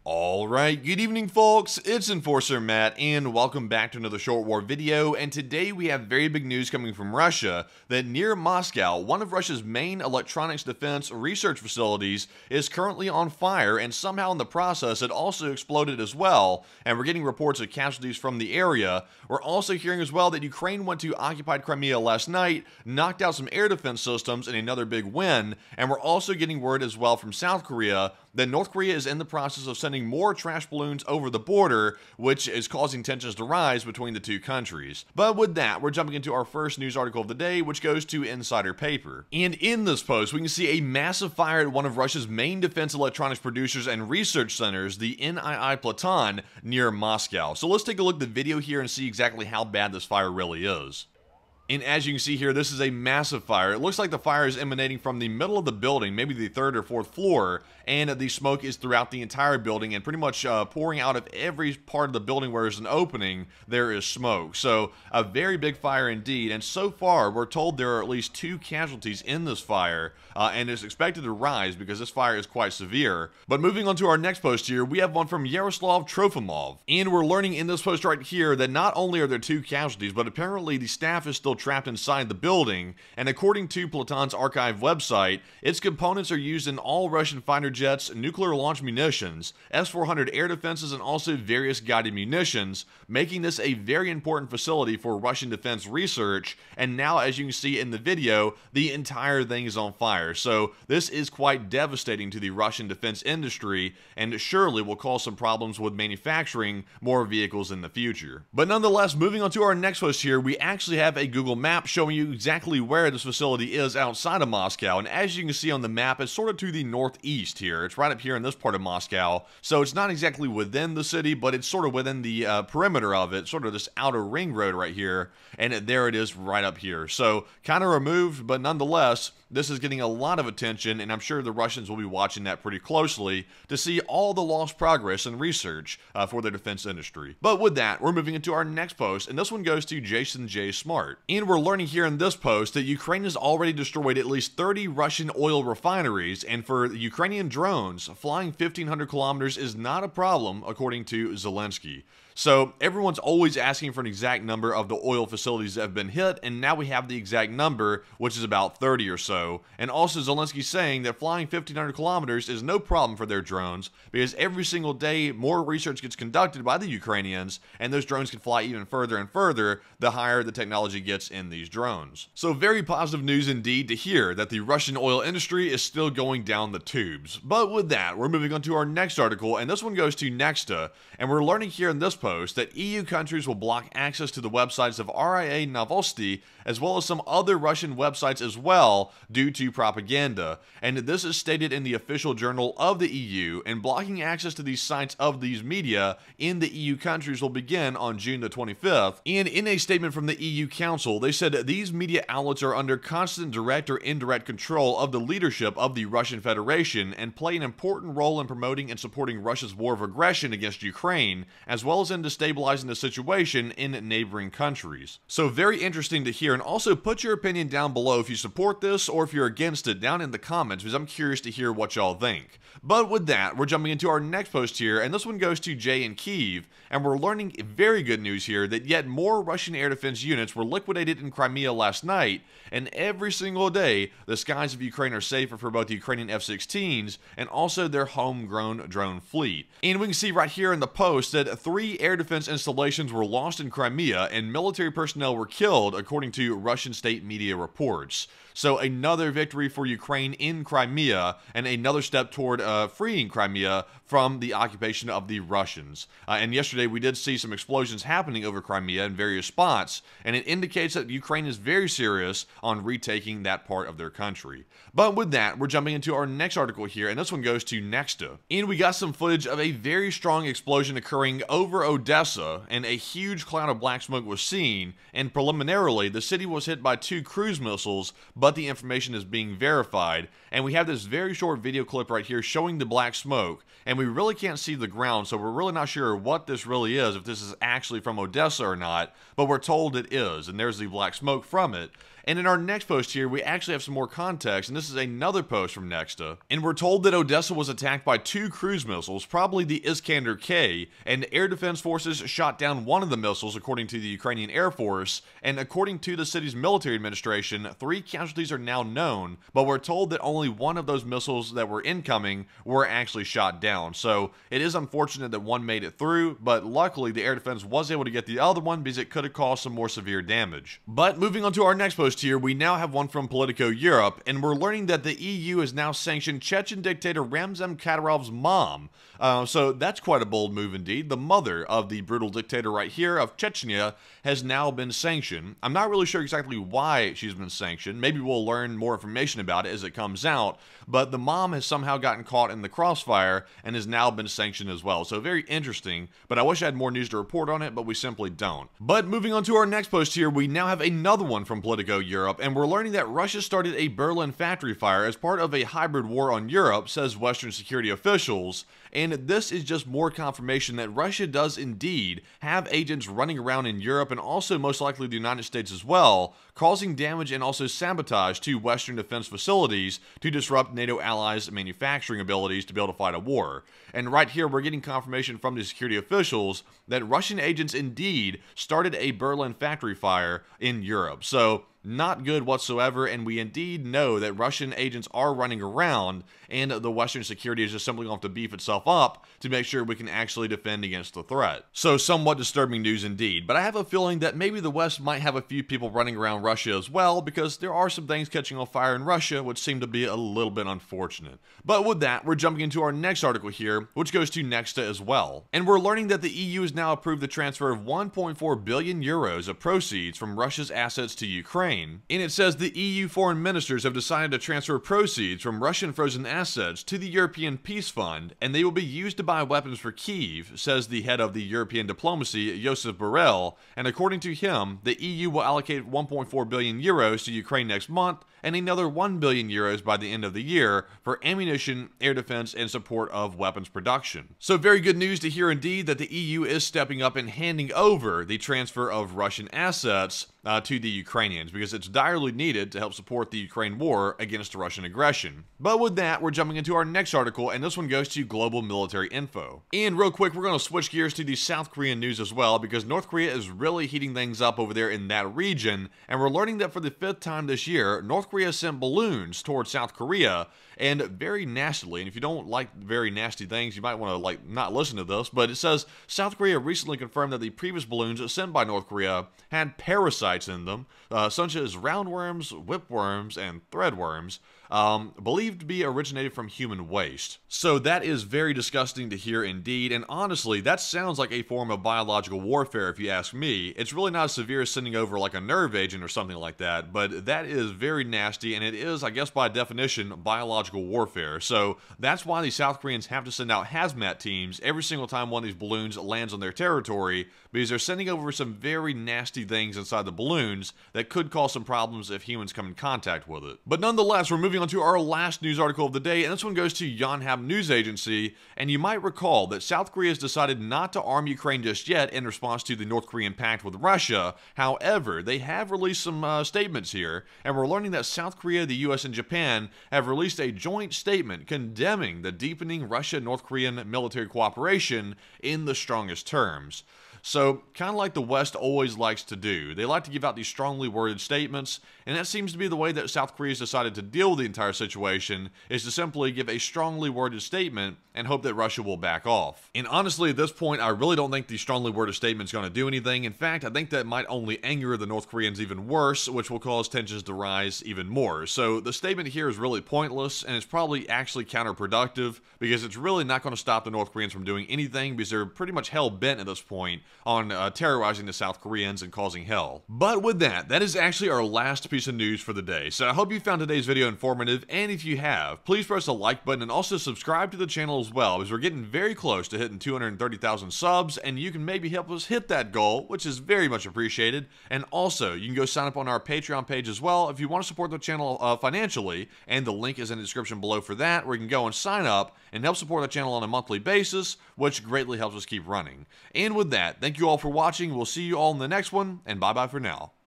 Alright, good evening folks, it's Enforcer Matt, and welcome back to another Short War video, and today we have very big news coming from Russia, that near Moscow, one of Russia's main electronics defense research facilities is currently on fire, and somehow in the process it also exploded as well, and we're getting reports of casualties from the area. We're also hearing as well that Ukraine went to occupied Crimea last night, knocked out some air defense systems in another big win, and we're also getting word as well from South Korea that North Korea is in the process of sending more trash balloons over the border, which is causing tensions to rise between the two countries. But with that, we're jumping into our first news article of the day, which goes to Insider Paper. And in this post, we can see a massive fire at one of Russia's main defense electronics producers and research centers, the NII Platon, near Moscow. So let's take a look at the video here and see exactly how bad this fire really is. And as you can see here, this is a massive fire. It looks like the fire is emanating from the middle of the building, maybe the third or fourth floor, and the smoke is throughout the entire building and pretty much pouring out of every part of the building where there's an opening, there is smoke. So a very big fire indeed, and so far we're told there are at least 2 casualties in this fire, and it's expected to rise because this fire is quite severe. But moving on to our next post here, we have one from Yaroslav Trofimov, and we're learning in this post right here that not only are there 2 casualties, but apparently the staff is still trapped inside the building, and according to Platon's archive website, its components are used in all Russian fighter jets, nuclear launch munitions, S-400 air defenses, and also various guided munitions, making this a very important facility for Russian defense research. And now, as you can see in the video, the entire thing is on fire. So this is quite devastating to the Russian defense industry, and surely will cause some problems with manufacturing more vehicles in the future. But nonetheless, moving on to our next post here, we actually have a Google map showing you exactly where this facility is outside of Moscow, and as you can see on the map, it's sort of to the northeast here. It's right up here in this part of Moscow, so it's not exactly within the city, but it's sort of within the perimeter of it, sort of this outer ring road right here, and there it is right up here. So kind of removed, but nonetheless, this is getting a lot of attention, and I'm sure the Russians will be watching that pretty closely to see all the lost progress and research for their defense industry. But with that, we're moving into our next post, and this one goes to Jason J. Smart. And we're learning here in this post that Ukraine has already destroyed at least 30 Russian oil refineries, and for the Ukrainian drones, flying 1,500 kilometers is not a problem, according to Zelensky. So everyone's always asking for an exact number of the oil facilities that have been hit, and now we have the exact number, which is about 30 or so. And also Zelensky saying that flying 1,500 kilometers is no problem for their drones, because every single day more research gets conducted by the Ukrainians, and those drones can fly even further and further the higher the technology gets in these drones. So very positive news indeed to hear that the Russian oil industry is still going down the tubes. But with that, we're moving on to our next article, and this one goes to Nexta, and we're learning here in this post that EU countries will block access to the websites of RIA Novosti as well as some other Russian websites as well due to propaganda. And this is stated in the official journal of the EU, and blocking access to these sites of these media in the EU countries will begin on June the 25th. And in a statement from the EU Council, they said that these media outlets are under constant direct or indirect control of the leadership of the Russian Federation and play an important role in promoting and supporting Russia's war of aggression against Ukraine, as well as in destabilizing the situation in neighboring countries. So very interesting to hear, and also put your opinion down below if you support this or if you're against it down in the comments, because I'm curious to hear what y'all think. But with that, we're jumping into our next post here, and this one goes to Jay in Kyiv, and we're learning very good news here that yet more Russian air defense units were liquidated in Crimea last night, and every single day the skies of Ukraine are safer for both the Ukrainian F-16s and also their homegrown drone fleet. And we can see right here in the post that 3 air defense installations were lost in Crimea and military personnel were killed, according to Russian state media reports. So another victory for Ukraine in Crimea, and another step toward freeing Crimea from the occupation of the Russians. And yesterday we did see some explosions happening over Crimea in various spots, and it indicates that Ukraine is very serious on retaking that part of their country. But with that, we're jumping into our next article here, and this one goes to Nexta. And we got some footage of a very strong explosion occurring over Odessa, and a huge cloud of black smoke was seen, and preliminarily the city was hit by 2 cruise missiles, but the information is being verified. And we have this very short video clip right here showing the black smoke, and we really can't see the ground, so we're really not sure what this really is, if this is actually from Odessa or not, but we're told it is, and there's the black smoke from it. And in our next post here, we actually have some more context, and this is another post from Nexta. And we're told that Odessa was attacked by 2 cruise missiles, probably the Iskander-K, and air defense forces shot down one of the missiles, according to the Ukrainian Air Force. And according to the city's military administration, 3 casualties are now known, but we're told that only one of those missiles that were incoming were actually shot down. So it is unfortunate that one made it through, but luckily the air defense was able to get the other one because it could have caused some more severe damage. But moving on to our next post here, we now have one from Politico Europe, and we're learning that the EU has now sanctioned Chechen dictator Ramzan Kadyrov's mom. So that's quite a bold move indeed. The mother of the brutal dictator right here of Chechnya has now been sanctioned. I'm not really sure exactly why she's been sanctioned. Maybe we'll learn more information about it as it comes out, but the mom has somehow gotten caught in the crossfire and has now been sanctioned as well. So very interesting, but I wish I had more news to report on it, but we simply don't. But moving on to our next post here, we now have another one from Politico Europe, and we're learning that Russia started a Berlin factory fire as part of a hybrid war on Europe, says Western security officials. And this is just more confirmation that Russia does indeed have agents running around in Europe and also most likely the United States as well, causing damage and also sabotage to Western defense facilities to disrupt NATO allies' manufacturing abilities to be able to fight a war. And right here, we're getting confirmation from the security officials that Russian agents indeed started a Berlin factory fire in Europe. So not good whatsoever, and we indeed know that Russian agents are running around, and the Western security is just simply going to have to beef itself up to make sure we can actually defend against the threat. So somewhat disturbing news indeed, but I have a feeling that maybe the West might have a few people running around Russia as well, because there are some things catching on fire in Russia which seem to be a little bit unfortunate. But with that, we're jumping into our next article here, which goes to Nexta as well. And we're learning that the EU has now approved the transfer of 1.4 billion euros of proceeds from Russia's assets to Ukraine. And it says the EU foreign ministers have decided to transfer proceeds from Russian frozen assets to the European Peace Fund, and they will be used to buy weapons for Kyiv, says the head of the European diplomacy, Josep Borrell. And according to him, the EU will allocate 1.4 billion euros to Ukraine next month, and another 1 billion euros by the end of the year for ammunition, air defense, and support of weapons production. So very good news to hear indeed that the EU is stepping up and handing over the transfer of Russian assets to the Ukrainians, because it's direly needed to help support the Ukraine war against Russian aggression. But with that, we're jumping into our next article, and this one goes to Global Military Info. And real quick, we're going to switch gears to the South Korean news as well, because North Korea is really heating things up over there in that region, and we're learning that for the 5th time this year, North Korea sent balloons towards South Korea, and very nastily. And if you don't like very nasty things, you might want to not listen to this, but it says South Korea recently confirmed that the previous balloons sent by North Korea had parasites in them, such as roundworms, whipworms, and threadworms, believed to be originated from human waste. So that is very disgusting to hear indeed, and honestly, that sounds like a form of biological warfare if you ask me. It's really not as severe as sending over like a nerve agent or something like that, but that is very nasty, and it is, I guess by definition, biological warfare. So that's why the South Koreans have to send out hazmat teams every single time one of these balloons lands on their territory, because they're sending over some very nasty things inside the balloons that could cause some problems if humans come in contact with it. But nonetheless, we're moving on to our last news article of the day, and this one goes to Yonhap News Agency. And you might recall that South Korea has decided not to arm Ukraine just yet in response to the North Korean pact with Russia. However, they have released some statements here, and we're learning that South Korea, the US, and Japan have released a joint statement condemning the deepening Russia-North Korean military cooperation in the strongest terms. So, kind of like the West always likes to do. They like to give out these strongly worded statements, and that seems to be the way that South Korea's decided to deal with the entire situation, is to simply give a strongly worded statement and hope that Russia will back off. And honestly, at this point, I really don't think the strongly worded statement is going to do anything. In fact, I think that might only anger the North Koreans even worse, which will cause tensions to rise even more. So the statement here is really pointless, and it's probably actually counterproductive, because it's really not going to stop the North Koreans from doing anything, because they're pretty much hell-bent at this point on terrorizing the South Koreans and causing hell. But with that, that is actually our last piece of news for the day. So I hope you found today's video informative, and if you have, please press the like button and also subscribe to the channel as well, because we're getting very close to hitting 230,000 subs, and you can maybe help us hit that goal, which is very much appreciated. And also, you can go sign up on our Patreon page as well if you want to support the channel financially, and the link is in the description below for that, where you can go and sign up and help support the channel on a monthly basis, which greatly helps us keep running. And with that, thank you all for watching. We'll see you all in the next one, and bye-bye for now.